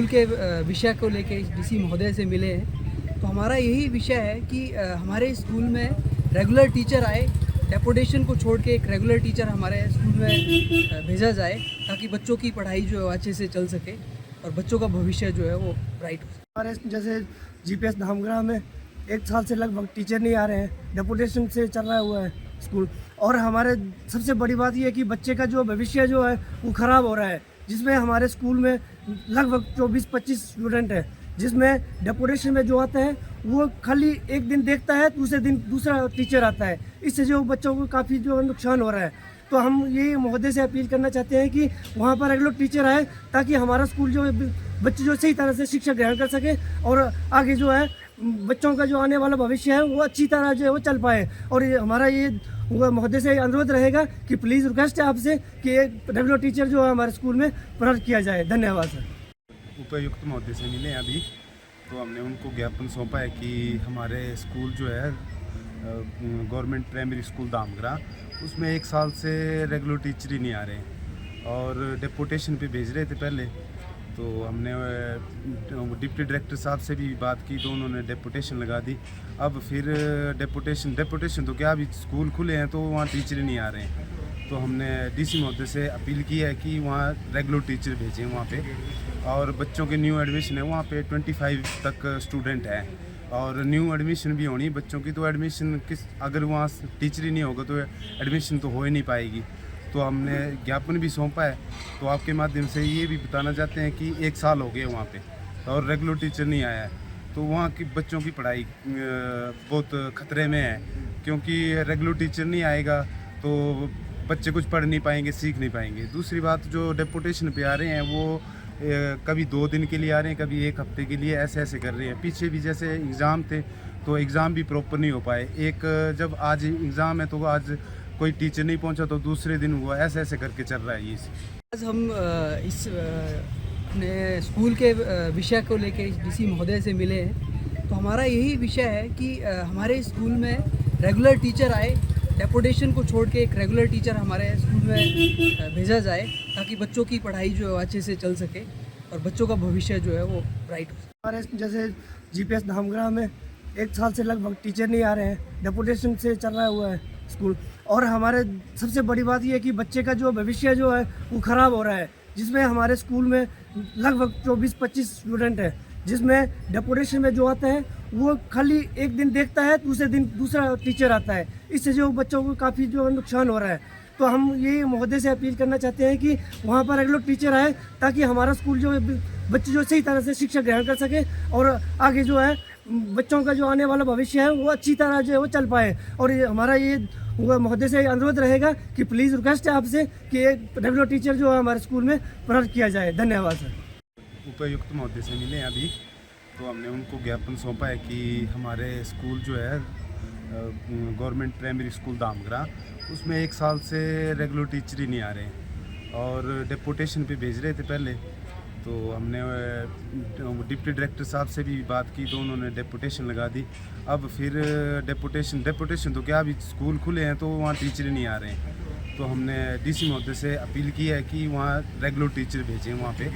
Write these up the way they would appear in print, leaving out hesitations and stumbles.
के विषय को लेके डीसी महोदय से मिले हैं, तो हमारा यही विषय है कि हमारे स्कूल में रेगुलर टीचर आए, डेपुटेशन को छोड़ के एक रेगुलर टीचर हमारे स्कूल में भेजा जाए ताकि बच्चों की पढ़ाई जो है अच्छे से चल सके और बच्चों का भविष्य जो है वो ब्राइट हो सके। हमारे जैसे जीपीएस धामग्राम में 1 साल से लगभग टीचर नहीं आ रहे हैं, डेपुटेशन से चल रहा हुआ है स्कूल। और हमारे सबसे बड़ी बात यह है कि बच्चे का जो भविष्य जो है वो ख़राब हो रहा है, जिसमें हमारे स्कूल में लगभग 24-25 स्टूडेंट है, जिसमें डेपुटेशन में जो आते हैं वो खाली एक दिन देखता है, दूसरे दिन दूसरा टीचर आता है। इससे जो बच्चों को काफ़ी जो नुकसान हो रहा है। तो हम ये महोदय से अपील करना चाहते हैं कि वहाँ पर रेगुलर टीचर आए ताकि हमारा स्कूल जो बच्चे जो सही तरह से शिक्षा ग्रहण कर सके और आगे जो है बच्चों का जो आने वाला भविष्य है वो अच्छी तरह जो है वो चल पाए। और ये हमारा ये महोदय से अनुरोध रहेगा कि प्लीज़ रिक्वेस्ट है आपसे कि एक रेगुलर टीचर जो है हमारे स्कूल में प्राप्त किया जाए। धन्यवाद सर। उपायुक्त महोदय से मिले अभी, तो हमने उनको ज्ञापन सौंपा है कि हमारे स्कूल जो है गवर्नमेंट प्राइमरी स्कूल दामग्रा, उसमें 1 साल से रेगुलर टीचर ही नहीं आ रहे हैं और डेपुटेशन पे भेज रहे थे पहले। तो हमने डिप्टी डायरेक्टर साहब से भी बात की तो उन्होंने डेपुटेशन लगा दी। अब फिर डेपुटेशन तो क्या, अभी स्कूल खुले हैं तो वहाँ टीचर ही नहीं आ रहे हैं। तो हमने डीसी महोदय से अपील की है कि वहाँ रेगुलर टीचर भेजें वहाँ पे। और बच्चों के न्यू एडमिशन है वहाँ पे 25 तक स्टूडेंट हैं और न्यू एडमिशन भी होनी बच्चों की। तो एडमिशन अगर वहाँ टीचर ही नहीं होगा तो एडमिशन तो हो ही नहीं पाएगी। तो हमने ज्ञापन भी सौंपा है। तो आपके माध्यम से ये भी बताना चाहते हैं कि 1 साल हो गए वहाँ पे और रेगुलर टीचर नहीं आया है, तो वहाँ की बच्चों की पढ़ाई बहुत ख़तरे में है, क्योंकि रेगुलर टीचर नहीं आएगा तो बच्चे कुछ पढ़ नहीं पाएंगे, सीख नहीं पाएंगे। दूसरी बात, जो डेपुटेशन पे आ रहे हैं वो कभी 2 दिन के लिए आ रहे हैं, कभी 1 हफ्ते के लिए, ऐसे कर रहे हैं। पीछे भी जैसे एग्ज़ाम थे तो एग्ज़ाम भी प्रॉपर नहीं हो पाए। जब आज एग्ज़ाम है तो आज कोई टीचर नहीं पहुंचा तो दूसरे दिन हुआ, ऐसे करके चल रहा है ये। आज हम इस अपने स्कूल के विषय को लेके डीसी महोदय से मिले हैं, तो हमारा यही विषय है कि हमारे स्कूल में रेगुलर टीचर आए, डेपुटेशन को छोड़ के एक रेगुलर टीचर हमारे स्कूल में भेजा जाए ताकि बच्चों की पढ़ाई जो है अच्छे से चल सके और बच्चों का भविष्य जो है वो ब्राइट हो सके। हमारे जैसे जीपीएस धामग्राम में 1 साल से लगभग टीचर नहीं आ रहे हैं, डेपुटेशन से चल रहा हुआ है स्कूल। और हमारे सबसे बड़ी बात यह है कि बच्चे का जो भविष्य जो है वो ख़राब हो रहा है, जिसमें हमारे स्कूल में लगभग 24-25 स्टूडेंट है, जिसमें डेपुटेशन में जो आते हैं वो खाली एक दिन देखता है, दूसरे दिन दूसरा टीचर आता है। इससे जो बच्चों को काफ़ी जो नुकसान हो रहा है। तो हम ये महोदय से अपील करना चाहते हैं कि वहाँ पर रेगुलर टीचर आए ताकि हमारा स्कूल जो बच्चे जो सही तरह से शिक्षा ग्रहण कर सके और आगे जो है बच्चों का जो आने वाला भविष्य है वो अच्छी तरह जो है वो चल पाए। और ये हमारा ये महोदय से अनुरोध रहेगा कि प्लीज़ रिक्वेस्ट है आपसे कि एक रेगुलर टीचर जो है हमारे स्कूल में प्राप्त किया जाए। धन्यवाद सर। उपायुक्त महोदय से मिले अभी, तो हमने उनको ज्ञापन सौंपा है कि हमारे स्कूल जो है गवर्नमेंट प्राइमरी स्कूल दामग्रा, उसमें 1 साल से रेगुलर टीचर ही नहीं आ रहे हैं और डेपुटेशन पे भेज रहे थे पहले। तो हमने डिप्टी डायरेक्टर साहब से भी बात की तो उन्होंने डेपुटेशन लगा दी। अब फिर डेपुटेशन तो क्या, अभी स्कूल खुले हैं तो वहाँ टीचर ही नहीं आ रहे हैं। तो हमने डीसी महोदय से अपील की है कि वहाँ रेगुलर टीचर भेजें वहाँ पे।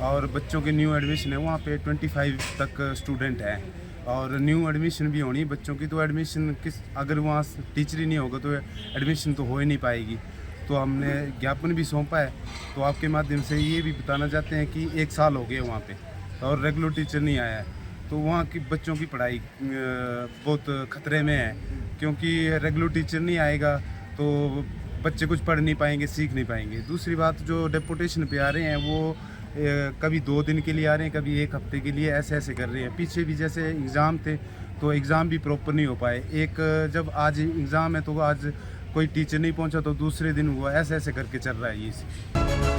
और बच्चों के न्यू एडमिशन है वहाँ पे 25 तक स्टूडेंट हैं और न्यू एडमिशन भी होनी बच्चों की। तो एडमिशन अगर वहाँ टीचर ही नहीं होगा तो एडमिशन तो हो ही नहीं पाएगी। तो हमने ज्ञापन भी सौंपा है। तो आपके माध्यम से ये भी बताना चाहते हैं कि 1 साल हो गए वहाँ पे और रेगुलर टीचर नहीं आया है, तो वहाँ की बच्चों की पढ़ाई बहुत ख़तरे में है, क्योंकि रेगुलर टीचर नहीं आएगा तो बच्चे कुछ पढ़ नहीं पाएंगे, सीख नहीं पाएंगे। दूसरी बात, जो डेपुटेशन पे आ रहे हैं वो कभी 2 दिन के लिए आ रहे हैं, कभी 1 हफ्ते के लिए, ऐसे कर रहे हैं। पीछे भी जैसे एग्ज़ाम थे तो एग्ज़ाम भी प्रॉपर नहीं हो पाए। जब आज एग्ज़ाम है तो आज कोई टीचर नहीं पहुंचा तो दूसरे दिन हुआ, ऐसे करके चल रहा है ये।